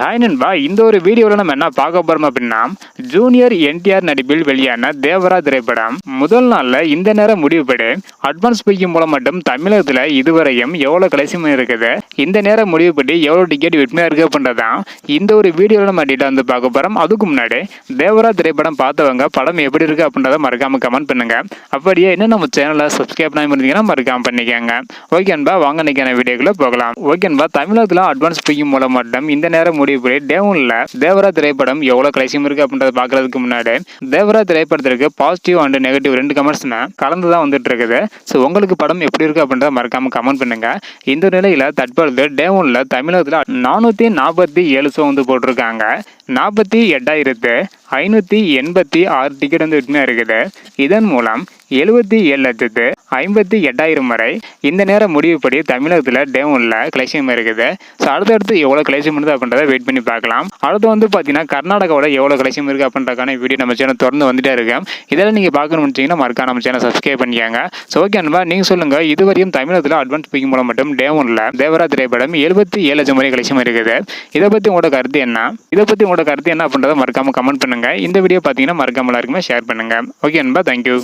Hi நண்பா, இந்த ஒரு வீடியோவில் நம்ம என்ன பார்க்க போறோம் அப்படின்னா, ஜூனியர் என்டிஆர் நடிப்பில் வெளியான தேவரா திரைப்படம் முதல் நாள்ல இந்த நேரம் முடிவுபடி அட்வான்ஸ் புக்கிங் மூலம் மட்டும் தமிழகத்தில் இதுவரையும் எவ்வளோ கலெக்ஷன் இருக்குது, இந்த நேரம் முடிவுபடி எவ்வளோ டிக்கெட் விற்பனையா இருக்கு அப்படின்றதான் இந்த ஒரு வீடியோவில் நம்ம டீட்டெயில் வந்து பார்க்க போறோம். அதுக்கு முன்னாடி தேவரா திரைப்படம் பார்த்தவங்க படம் எப்படி இருக்கு அப்படின்றத மறக்காம கமெண்ட் பண்ணுங்க. அப்படியே என்ன நம்ம சேனலை சப்ஸ்கிரைப் பண்ணாம இருந்தீங்கன்னா மறக்காம பண்ணிக்கோங்க. ஓகே நண்பா, வாங்க இன்னைக்கான வீடியோக்குள்ள போகலாம். ஓகே நண்பா, தமிழகத்தில் அட்வான்ஸ் புக்கிங் மூலம் மட்டும் இந்த நேரம் முடிவுபடி டே ஒன்ல தேவரா திரைப்படம் எவ்வளவு கலெக்ஷன் இருக்கு அப்படின்றத பாக்குறதுக்கு முன்னாடி தேவரா திரைப்படத்திற்கு பாசிட்டிவ் அண்ட் நெகட்டிவ் ரெண்டு கமெண்ட்ஸ்மே கலந்துதான் வந்துட்டு இருக்குது. ஸோ உங்களுக்கு படம் எப்படி இருக்கு அப்படின்றத மறக்காம கமெண்ட் பண்ணுங்க. இந்த நிலையில தற்பொழுது டே ஒன்ல தமிழகத்தில் 447 ஷோ வந்து போட்டிருக்காங்க. 48,586 டிக்கெட் வந்து விற்பனை இருக்குது. இதன் மூலம் 77,58,000 வரை இந்த நேரம் முடிவுப்படி தமிழகத்தில் டே ஒன்ல கலெக்ஷன் இருக்குது. ஸோ அடுத்தடுத்து எவ்வளோ கலெக்ஷன் பண்ணுது அப்படின்றத வெயிட் பண்ணி பார்க்கலாம். அடுத்து வந்து பார்த்தீங்கன்னா கர்நாடகாவோட எவ்வளோ கலெக்ஷன் இருக்குது அப்படின்றக்கான வீடியோ நம்ம சேனல் தொடர்ந்து வந்துட்டே இருக்கேன். இதெல்லாம் நீங்கள் பார்க்கணும்னு வச்சிங்கன்னா மறக்காம நம்ம சேனல் சப்ஸ்கிரைப் பண்ணிக்காங்க. ஸோ ஓகே நண்பா, நீங்கள் சொல்லுங்கள், இதுவரையும் தமிழகத்தில் அட்வான்ஸ் புக்கிங் மூலம் மட்டும் டே ஒன்ல தேவரா திரைப்படம் 77 லட்சம் வரை கலெக்ஷன் இருக்குது. இதை பற்றி உங்களோட கருத்து என்ன அப்படின்றத மறக்காம கமெண்ட் பண்ணுங்க. இந்த வீடியோ பார்த்தீங்கன்னா மறக்காம எல்லாருக்குமே ஷேர் பண்ணுங்க. ஓகே நண்பா, தேங்க்யூ.